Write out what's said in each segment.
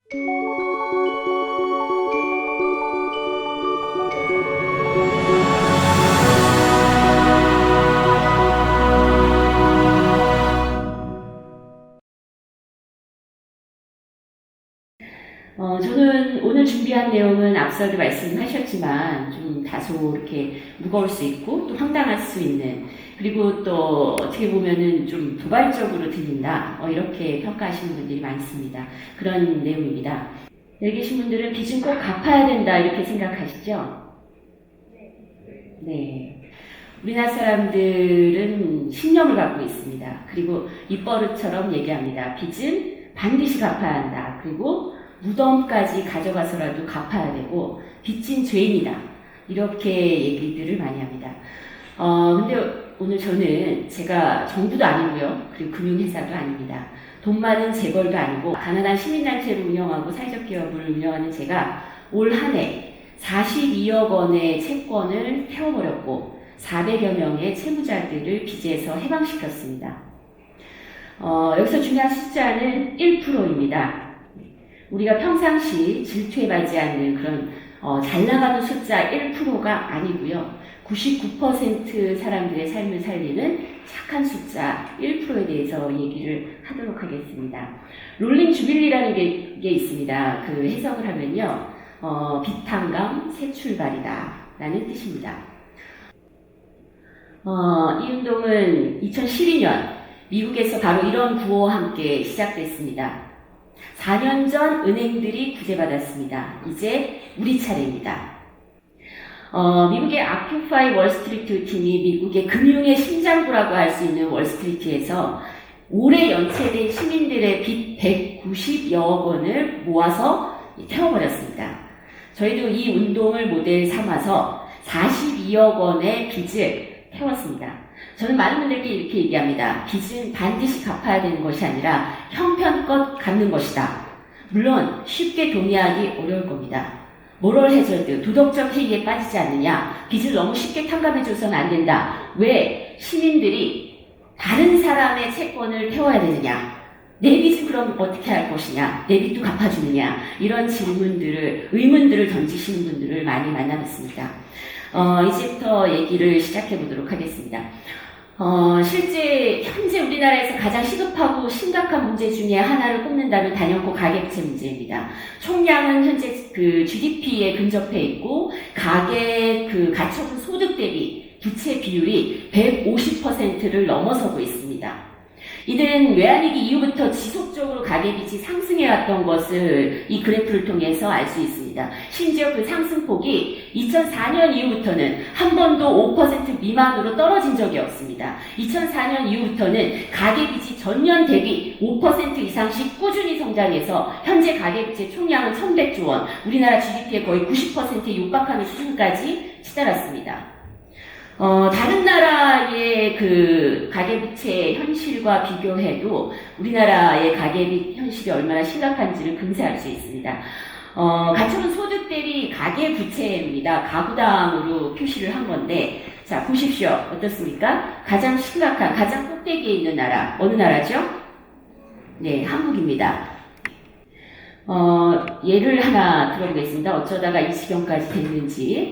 저는 오늘 준비한 내용은 앞서도 말씀하셨지만 좀 다소 이렇게 무거울 수 있고 또 황당할 수 있는, 그리고 또 어떻게 보면은 좀 도발적으로 들린다, 이렇게 평가하시는 분들이 많습니다. 그런 내용입니다. 여기 계신 분들은 빚은 꼭 갚아야 된다 이렇게 생각하시죠? 네. 우리나라 사람들은 신념을 갖고 있습니다. 그리고 입버릇처럼 얘기합니다. 빚은 반드시 갚아야 한다. 그리고 무덤까지 가져가서라도 갚아야 되고, 빚진 죄인이다, 이렇게 얘기들을 많이 합니다. 근데 오늘 저는 제가 정부도 아니고요, 그리고 금융회사도 아닙니다. 돈 많은 재벌도 아니고 가난한 시민단체를 운영하고 사회적 기업을 운영하는 제가 올 한 해 42억 원의 채권을 태워버렸고 400여 명의 채무자들을 빚에서 해방시켰습니다. 여기서 중요한 숫자는 1%입니다. 우리가 평상시 질투에 빠지지 않는 그런 잘 나가는 숫자 1%가 아니고요. 99% 사람들의 삶을 살리는 착한 숫자 1%에 대해서 얘기를 하도록 하겠습니다. 롤링 주빌리라는 게 있습니다. 그 해석을 하면요, 비탄감 새 출발이다 라는 뜻입니다. 이 운동은 2012년 미국에서 바로 이런 구호와 함께 시작됐습니다. 4년 전 은행들이 구제받았습니다. 이제 우리 차례입니다. 미국의 아큐파이 월스트리트 팀이 미국의 금융의 심장부라고 할 수 있는 월스트리트에서 올해 연체된 시민들의 빚 190여억 원을 모아서 태워버렸습니다. 저희도 이 운동을 모델 삼아서 42억 원의 빚을 태웠습니다. 저는 많은 분들께 이렇게 얘기합니다. 빚은 반드시 갚아야 되는 것이 아니라 형편껏 갚는 것이다. 물론 쉽게 동의하기 어려울 겁니다. 모럴 해저드, 도덕적 해이에 빠지지 않느냐, 빚을 너무 쉽게 탕감해줘서는 안 된다. 왜 시민들이 다른 사람의 채권을 태워야 되느냐, 내 빚은 그럼 어떻게 할 것이냐, 내 빚도 갚아주느냐, 이런 질문들을, 의문들을 던지시는 분들을 많이 만나봤습니다. 이제부터 얘기를 시작해 보도록 하겠습니다. 실제 현재 우리나라에서 가장 시급하고 심각한 문제 중에 하나를 꼽는다면 단연코 가계부채 문제입니다. 총량은 현재 그 GDP에 근접해 있고, 가계 그 가처분 소득 대비 부채 비율이 150%를 넘어서고 있습니다. 이는 외환위기 이후부터 지속적으로 가계빚이 상승해왔던 것을 이 그래프를 통해서 알 수 있습니다. 심지어 그 상승폭이 2004년 이후부터는 한 번도 5% 미만으로 떨어진 적이 없습니다. 2004년 이후부터는 가계빚이 전년 대비 5% 이상씩 꾸준히 성장해서 현재 가계빚의 총량은 1100조 원, 우리나라 GDP의 거의 90%에 육박하는 수준까지 치달았습니다. 다른 나라의 그 가계부채 현실과 비교해도 우리나라의 가계빚 현실이 얼마나 심각한지를 금세 알 수 있습니다. 가처분 소득 대비 가계부채입니다. 가구당으로 표시를 한 건데, 자, 보십시오. 어떻습니까? 가장 심각한, 가장 꼭대기에 있는 나라, 어느 나라죠? 네, 한국입니다. 예를 하나 들어보겠습니다. 어쩌다가 이 지경까지 됐는지.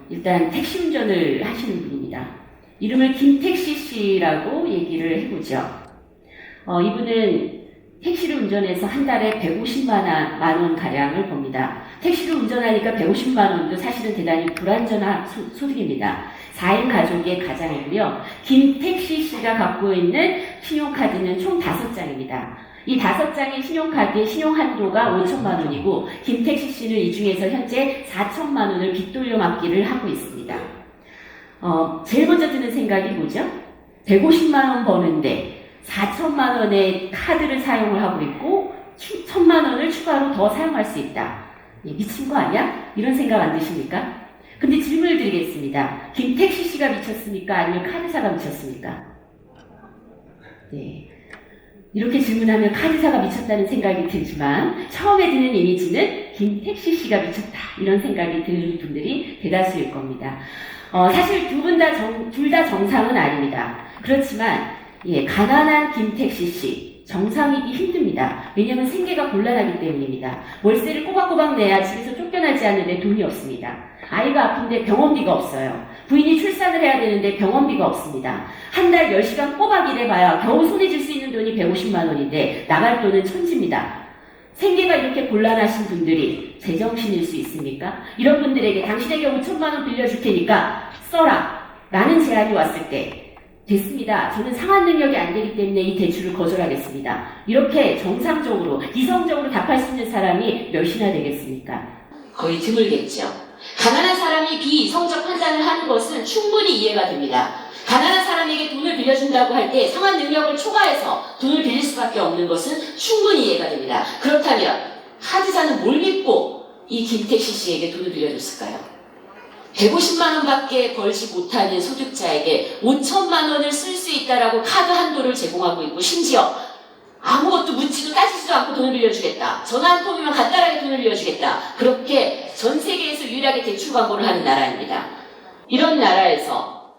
일단 택시 운전을 하시는 분입니다. 이름을 김택시 씨라고 얘기를 해보죠. 이분은 택시를 운전해서 한 달에 150만 원 가량을 법니다. 택시를 운전하니까 150만 원도 사실은 대단히 불안전한 소득입니다. 4인 가족의 가장이고요. 김택시 씨가 갖고 있는 신용카드는 총 5장입니다. 이 5장의 신용카드의 신용한도가 5천만 원이고, 김택시 씨는 이 중에서 현재 4천만 원을 빚 돌려막기를 하고 있습니다. 제일 먼저 드는 생각이 뭐죠? 150만 원 버는데 4천만 원의 카드를 사용을 하고 있고 1천만 원을 추가로 더 사용할 수 있다. 미친 거 아니야? 이런 생각 안 드십니까? 근데 질문을 드리겠습니다. 김택시 씨가 미쳤습니까? 아니면 카드사가 미쳤습니까? 네. 이렇게 질문하면 카드사가 미쳤다는 생각이 들지만, 처음에 드는 이미지는 김택시 씨가 미쳤다, 이런 생각이 드는 분들이 대다수일 겁니다. 사실 둘 다 정상은 아닙니다. 그렇지만 가난한 김택시 씨, 정상이기 힘듭니다. 왜냐하면 생계가 곤란하기 때문입니다. 월세를 꼬박꼬박 내야 집에서 쫓겨나지 않는데 돈이 없습니다. 아이가 아픈데 병원비가 없어요. 부인이 출산을 해야 되는데 병원비가 없습니다. 한 달 10시간 꼬박 일해봐야 겨우 손에 쥘 수 있는 돈이 150만 원인데 나갈 돈은 천지입니다. 생계가 이렇게 곤란하신 분들이 제정신일 수 있습니까? 이런 분들에게 당신에게 5천만 원 빌려줄 테니까 써라 라는 제안이 왔을 때 됐습니다. 저는 상환 능력이 안 되기 때문에 이 대출을 거절하겠습니다. 이렇게 정상적으로, 이성적으로 답할 수 있는 사람이 몇이나 되겠습니까? 거의 드물겠죠. 가난한 사람이 비이성적 판단을 하는 것은 충분히 이해가 됩니다. 가난한 사람에게 돈을 빌려준다고 할 때 상환 능력을 초과해서 돈을 빌릴 수밖에 없는 것은 충분히 이해가 됩니다. 그렇다면 카드사는 뭘 믿고 이 김택시 씨에게 돈을 빌려줬을까요? 150만 원밖에 벌지 못하는 소득자에게 5천만 원을 쓸 수 있다라고 카드 한도를 제공하고 있고 심지어 아무것도 묻지도 따지지도 않고 돈을 빌려주겠다. 전화 한 통이면 간단하게 돈을 빌려주겠다. 그렇게 전 세계에서 유일하게 대출 광고를 하는 나라입니다. 이런 나라에서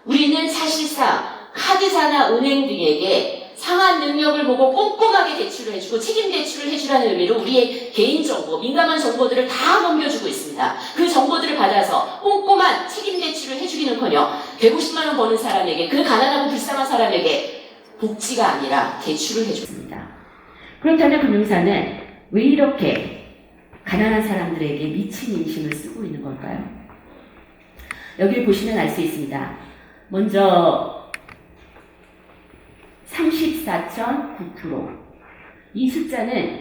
우리는 사실상 카드사나 은행 등에게 상환 능력을 보고 꼼꼼하게 대출을 해주고 책임 대출을 해주라는 의미로 우리의 개인정보, 민감한 정보들을 다 넘겨주고 있습니다. 그 정보들을 받아서 꼼꼼한 책임 대출을 해주기는커녕 150만 원 버는 사람에게, 그 가난하고 불쌍한 사람에게 복지가 아니라 대출을 해줬습니다. 그렇다면 금융사는 왜 이렇게 가난한 사람들에게 미친 인심을 쓰고 있는 걸까요? 여기를 보시면 알 수 있습니다. 먼저 34.9%. 이 숫자는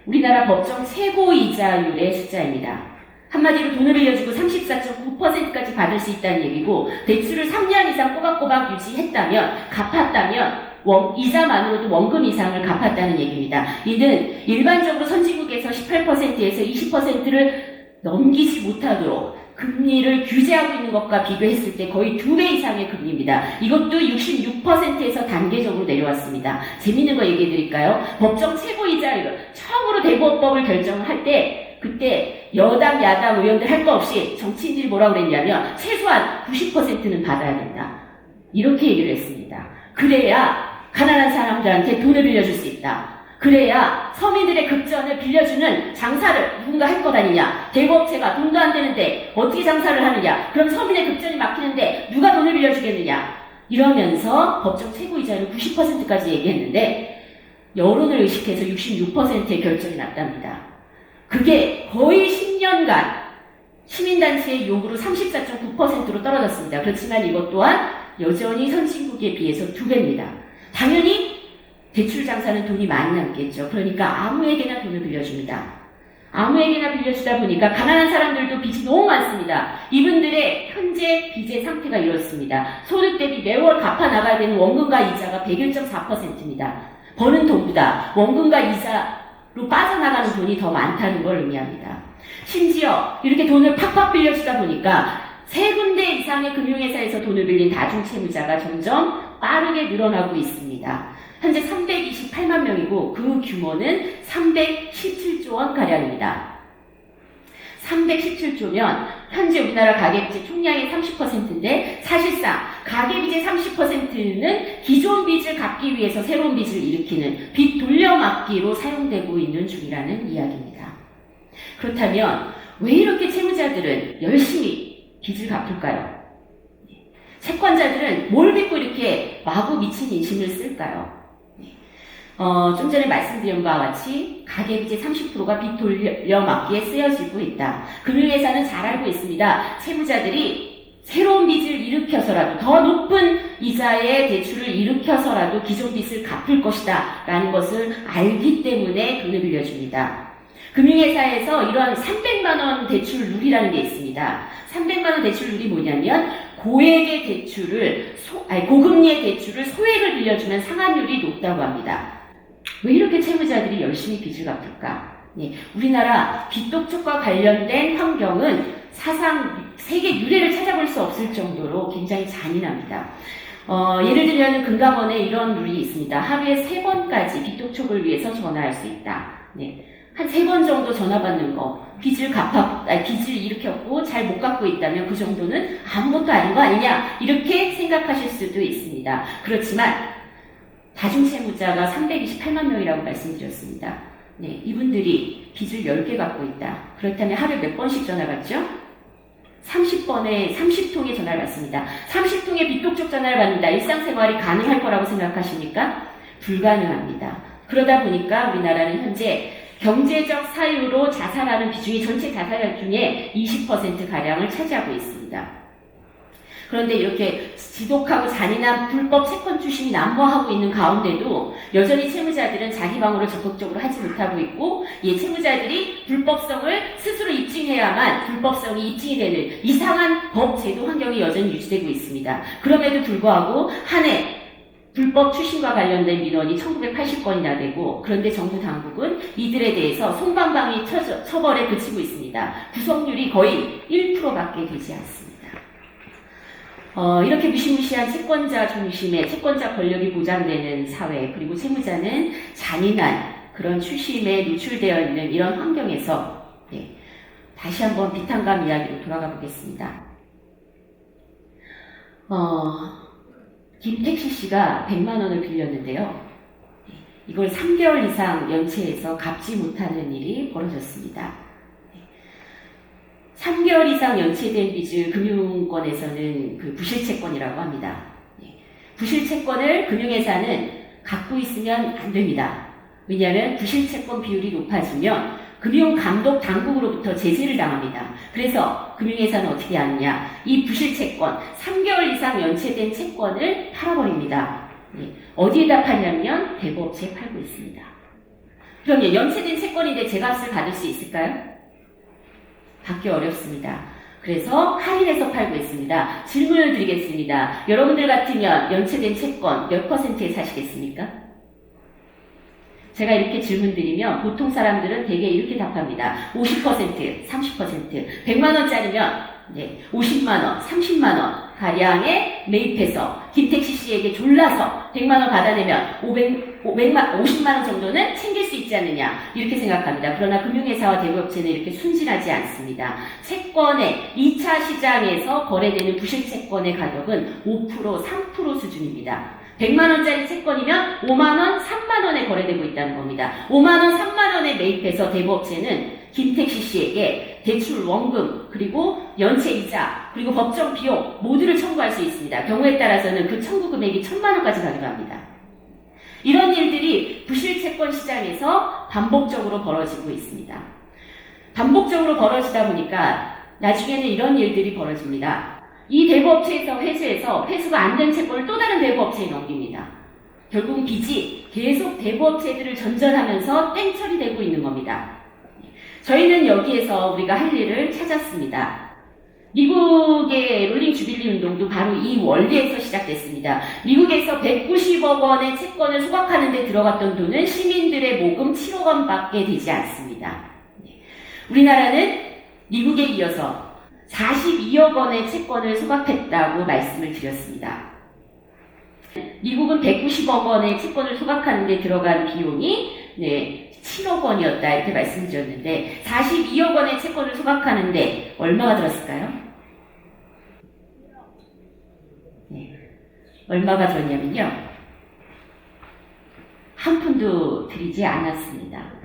우리나라 법정 최고이자율의 숫자입니다. 한마디로 돈을 빌려주고 34.9%까지 받을 수 있다는 얘기고, 대출을 3년 이상 꼬박꼬박 유지했다면, 갚았다면 이자만으로도 원금 이상을 갚았다는 얘기입니다. 이는 일반적으로 선진국에서 18%에서 20%를 넘기지 못하도록 금리를 규제하고 있는 것과 비교했을 때 거의 2배 이상의 금리입니다. 이것도 66%에서 단계적으로 내려왔습니다. 재밌는 거 얘기해 드릴까요? 법정 최고이자율, 처음으로 대부업법을 결정할 때 그때 여당, 야당 의원들 할 거 없이 정치인들이 뭐라고 그랬냐면 최소한 90%는 받아야 된다. 이렇게 얘기를 했습니다. 그래야 가난한 사람들한테 돈을 빌려줄 수 있다. 그래야 서민들의 급전을 빌려주는 장사를 누군가 할 것 아니냐. 대부업체가 돈도 안 되는데 어떻게 장사를 하느냐. 그럼 서민의 급전이 막히는데 누가 돈을 빌려주겠느냐. 이러면서 법정 최고이자율 90%까지 얘기했는데 여론을 의식해서 66%의 결정이 났답니다. 그게 거의 10년간 시민단체의 요구로 34.9%로 떨어졌습니다. 그렇지만 이것 또한 여전히 선진국에 비해서 2배입니다. 당연히 대출 장사는 돈이 많이 남겠죠. 그러니까 아무에게나 돈을 빌려줍니다. 아무에게나 빌려주다 보니까 가난한 사람들도 빚이 너무 많습니다. 이분들의 현재 빚의 상태가 이렇습니다. 소득 대비 매월 갚아 나가야 되는 원금과 이자가 101.4%입니다. 버는 돈보다 원금과 이자로 빠져나가는 돈이 더 많다는 걸 의미합니다. 심지어 이렇게 돈을 팍팍 빌려주다 보니까 3군데 이상의 금융회사에서 돈을 빌린 다중채무자가 점점 빠르게 늘어나고 있습니다. 현재 328만 명이고 그 규모는 317조 원 가량입니다. 317조면 현재 우리나라 가계빚의 총량의 30%인데 사실상 가계빚의 30%는 기존 빚을 갚기 위해서 새로운 빚을 일으키는 빚 돌려막기로 사용되고 있는 중이라는 이야기입니다. 그렇다면 왜 이렇게 채무자들은 열심히 빚을 갚을까요? 채권자들은 뭘 믿고 이렇게 마구 미친 인심을 쓸까요? 좀 전에 말씀드린 바와 같이 가계빚의 30%가 빚 돌려막기에 쓰여지고 있다. 금융회사는 잘 알고 있습니다. 채무자들이 새로운 빚을 일으켜서라도 더 높은 이자의 대출을 일으켜서라도 기존 빚을 갚을 것이다 라는 것을 알기 때문에 돈을 빌려줍니다. 금융회사에서 이런 300만 원 대출 룰이라는 게 있습니다. 300만 원 대출 룰이 뭐냐면 고액의 대출을 고금리의 대출을 소액을 빌려주면 상환율이 높다고 합니다. 왜 이렇게 채무자들이 열심히 빚을 갚을까? 네, 우리나라 빚독촉과 관련된 환경은 사상 세계 유례를 찾아볼 수 없을 정도로 굉장히 잔인합니다. 예를 들면 금감원에 이런 룰이 있습니다. 하루에 3번까지 빚독촉을 위해서 전화할 수 있다. 네, 한 3번 정도 전화 받는 거, 빚을 일으켰고 잘 못 갚고 있다면 그 정도는 아무것도 아닌 거 아니냐 이렇게 생각하실 수도 있습니다. 그렇지만 다중채무자가 328만 명이라고 말씀드렸습니다. 네, 이분들이 빚을 10개 갖고 있다. 그렇다면 하루에 몇 번씩 전화 받죠? 30번에 30통의 전화를 받습니다. 30통의 비톡촉 전화를 받는다. 일상생활이 가능할 거라고 생각하십니까? 불가능합니다. 그러다 보니까 우리나라는 현재 경제적 사유로 자살하는 비중이 전체 자살자 중에 20%가량을 차지하고 있습니다. 그런데 이렇게 지독하고 잔인한 불법 채권 추심이 난무하고 있는 가운데도 여전히 채무자들은 자기 방어를 적극적으로 하지 못하고 있고, 이 채무자들이 불법성을 스스로 입증해야만 불법성이 입증이 되는 이상한 법 제도 환경이 여전히 유지되고 있습니다. 그럼에도 불구하고 한 해 불법 추심과 관련된 민원이 1980건이나 되고, 그런데 정부 당국은 이들에 대해서 솜방망이 처벌에 그치고 있습니다. 구성률이 거의 1%밖에 되지 않습니다. 이렇게 무시무시한 채권자 중심의 채권자 권력이 보장되는 사회, 그리고 채무자는 잔인한 그런 추심에 노출되어 있는 이런 환경에서 다시 한번 비탄감 이야기로 돌아가 보겠습니다. 김택시 씨가 100만 원을 빌렸는데요. 이걸 3개월 이상 연체해서 갚지 못하는 일이 벌어졌습니다. 3개월 이상 연체된 빚을 금융권에서는 그 부실채권이라고 합니다. 부실채권을 금융회사는 갖고 있으면 안 됩니다. 왜냐하면 부실채권 비율이 높아지면 금융감독 당국으로부터 제재를 당합니다. 그래서 금융회사는 어떻게 하느냐, 이 부실채권 3개월 이상 연체된 채권을 팔아버립니다. 어디에다 파냐면 대부업체에 팔고 있습니다. 그럼 연체된 채권인데 제값을 받을 수 있을까요? 받기 어렵습니다. 그래서 할인해서 팔고 있습니다. 질문을 드리겠습니다. 여러분들 같으면 연체된 채권 몇 %에 사시겠습니까? 제가 이렇게 질문 드리면 보통 사람들은 대개 이렇게 답합니다. 50%, 30%, 100만 원짜리면 50만 원, 30만 원 가량에 매입해서 김택시 씨에게 졸라서 100만 원 받아내면 50만 원 정도는 챙길 수 있지 않느냐, 이렇게 생각합니다. 그러나 금융회사와 대부업체는 이렇게 순진하지 않습니다. 채권의 2차 시장에서 거래되는 부실채권의 가격은 5%, 3% 수준입니다. 100만 원짜리 채권이면 5만 원, 3만 원에 거래되고 있다는 겁니다. 5만 원, 3만 원에 매입해서 대부업체는 김택시 씨에게 대출 원금, 그리고 연체 이자, 그리고 법정 비용 모두를 청구할 수 있습니다. 경우에 따라서는 그 청구 금액이 1,000만 원까지 가기도 합니다. 이런 일들이 부실채권 시장에서 반복적으로 벌어지고 있습니다. 반복적으로 벌어지다 보니까 나중에는 이런 일들이 벌어집니다. 이 대부업체에서 회수해서 회수가 안 된 채권을 또 다른 대부업체에 넘깁니다. 결국 빚이 계속 대부업체들을 전전하면서 땡처리 되고 있는 겁니다. 저희는 여기에서 우리가 할 일을 찾았습니다. 미국의 롤링 주빌리 운동도 바로 이 원리에서 시작됐습니다. 미국에서 190억 원의 채권을 소각하는 데 들어갔던 돈은 시민들의 모금 7억 원밖에 되지 않습니다. 우리나라는 미국에 이어서 42억 원의 채권을 소각했다고 말씀을 드렸습니다. 미국은 190억 원의 채권을 소각하는 데 들어간 비용이 7억 원이었다, 이렇게 말씀드렸는데 42억 원의 채권을 소각하는데 얼마가 들었을까요? 얼마가 들었냐면요, 한 푼도 들이지 않았습니다.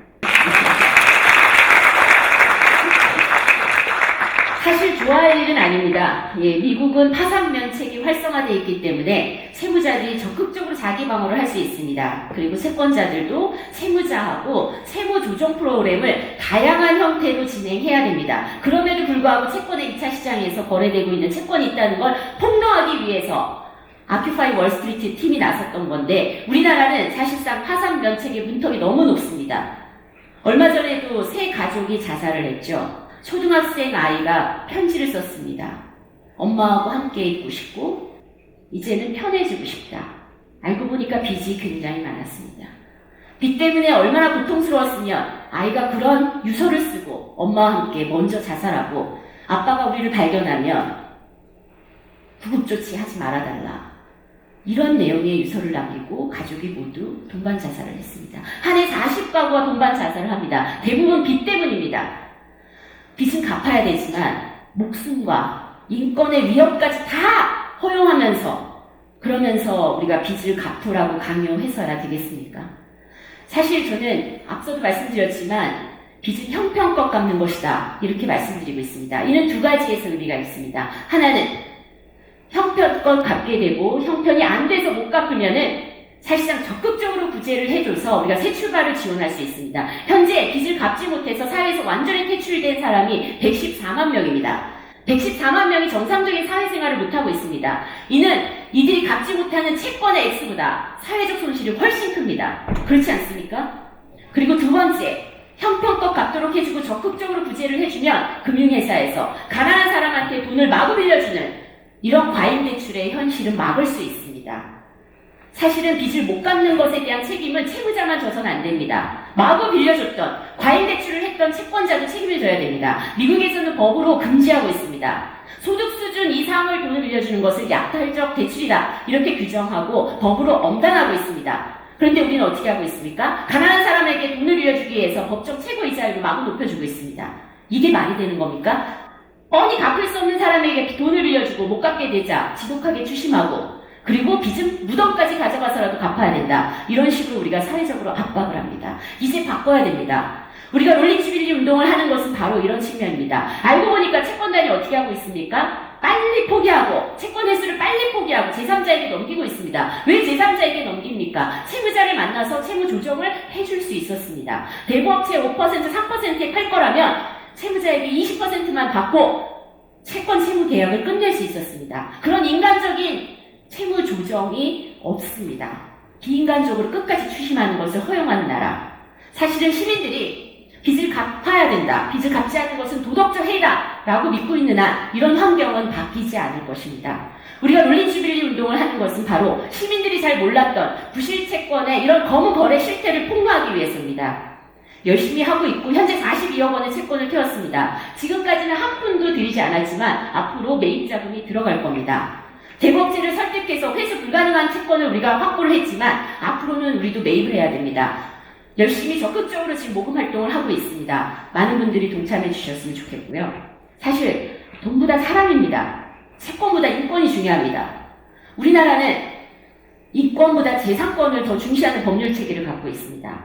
사실 좋아할 일은 아닙니다. 미국은 파산 면책이 활성화되어 있기 때문에 채무자들이 적극적으로 자기 방어를 할 수 있습니다. 그리고 채권자들도 채무자하고 채무 조정 프로그램을 다양한 형태로 진행해야 됩니다. 그럼에도 불구하고 채권의 2차 시장에서 거래되고 있는 채권이 있다는 걸 폭로하기 위해서 아큐파이 월스트리트 팀이 나섰던 건데, 우리나라는 사실상 파산 면책의 문턱이 너무 높습니다. 얼마 전에도 세 가족이 자살을 했죠. 초등학생 아이가 편지를 썼습니다. 엄마하고 함께 있고 싶고 이제는 편해지고 싶다. 알고 보니까 빚이 굉장히 많았습니다. 빚 때문에 얼마나 고통스러웠으면 아이가 그런 유서를 쓰고 엄마와 함께 먼저 자살하고, 아빠가 우리를 발견하면 구급조치 하지 말아달라, 이런 내용의 유서를 남기고 가족이 모두 동반 자살을 했습니다. 한 해 40가구가 동반 자살을 합니다. 대부분 빚 때문입니다. 빚은 갚아야 되지만 목숨과 인권의 위협까지 다 허용하면서 그러면서 우리가 빚을 갚으라고 강요해서야 되겠습니까? 사실 저는 앞서도 말씀드렸지만 빚은 형편껏 갚는 것이다 이렇게 말씀드리고 있습니다. 이는 두 가지에서 의미가 있습니다. 하나는 형편껏 갚게 되고 형편이 안 돼서 못 갚으면은 사실상 적극적으로 구제를 해줘서 우리가 새 출발을 지원할 수 있습니다. 현재 빚을 갚지 못해서 사회에서 완전히 퇴출된 사람이 114만 명입니다. 114만 명이 정상적인 사회생활을 못하고 있습니다. 이는 이들이 갚지 못하는 채권의 액수보다 사회적 손실이 훨씬 큽니다. 그렇지 않습니까? 그리고 두 번째, 형편껏 갚도록 해주고 적극적으로 구제를 해주면 금융회사에서 가난한 사람한테 돈을 마구 빌려주는 이런 과잉 대출의 현실은 막을 수 있습니다. 사실은 빚을 못 갚는 것에 대한 책임은 채무자만 져서는 안 됩니다. 마구 빌려줬던, 과잉 대출을 했던 채권자도 책임을 져야 됩니다. 미국에서는 법으로 금지하고 있습니다. 소득 수준 이상을 돈을 빌려주는 것을 약탈적 대출이다 이렇게 규정하고 법으로 엄단하고 있습니다. 그런데 우리는 어떻게 하고 있습니까? 가난한 사람에게 돈을 빌려주기 위해서 법적 최고이자율을 마구 높여주고 있습니다. 이게 말이 되는 겁니까? 뻔히 갚을 수 없는 사람에게 돈을 빌려주고 못 갚게 되자 지독하게 추심하고 그리고 빚은 무덤까지 가져가서라도 갚아야 된다. 이런 식으로 우리가 사회적으로 압박을 합니다. 이제 바꿔야 됩니다. 우리가 롤링주빌리 운동을 하는 것은 바로 이런 측면입니다. 알고 보니까 채권단이 어떻게 하고 있습니까? 빨리 포기하고 채권 회수를 빨리 포기하고 제3자에게 넘기고 있습니다. 왜 제3자에게 넘깁니까? 채무자를 만나서 채무 조정을 해줄 수 있었습니다. 대부업체 5%, 3%에 팔 거라면 채무자에게 20%만 받고 채권 채무 계약을 끝낼 수 있었습니다. 그런 인간적인 채무 조정이 없습니다. 비인간적으로 끝까지 추심하는 것을 허용하는 나라. 사실은 시민들이 빚을 갚아야 된다. 빚을 갚지 않는 것은 도덕적 해이다. 라고 믿고 있는 한 이런 환경은 바뀌지 않을 것입니다. 우리가 롤링주빌리 운동을 하는 것은 바로 시민들이 잘 몰랐던 부실채권의 이런 검은 거래 실태를 폭로하기 위해서입니다. 열심히 하고 있고 현재 42억 원의 채권을 태웠습니다. 지금까지는 한 푼도 들이지 않았지만 앞으로 매입 자금이 들어갈 겁니다. 대부업체를 설득해서 회수 불가능한 채권을 우리가 확보를 했지만 앞으로는 우리도 매입을 해야 됩니다. 열심히 적극적으로 지금 모금 활동을 하고 있습니다. 많은 분들이 동참해 주셨으면 좋겠고요. 사실 돈보다 사람입니다. 채권보다 인권이 중요합니다. 우리나라는 인권보다 재산권을 더 중시하는 법률 체계를 갖고 있습니다.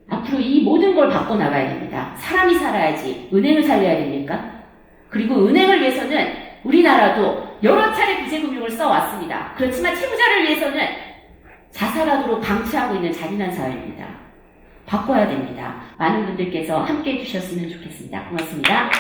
앞으로 이 모든 걸 바꿔나가야 됩니다. 사람이 살아야지 은행을 살려야 됩니까? 그리고 은행을 위해서는 우리나라도 여러 차례 구제금융을 써왔습니다. 그렇지만 채무자를 위해서는 자살하도록 방치하고 있는 잔인한 사회입니다. 바꿔야 됩니다. 많은 분들께서 함께 해주셨으면 좋겠습니다. 고맙습니다.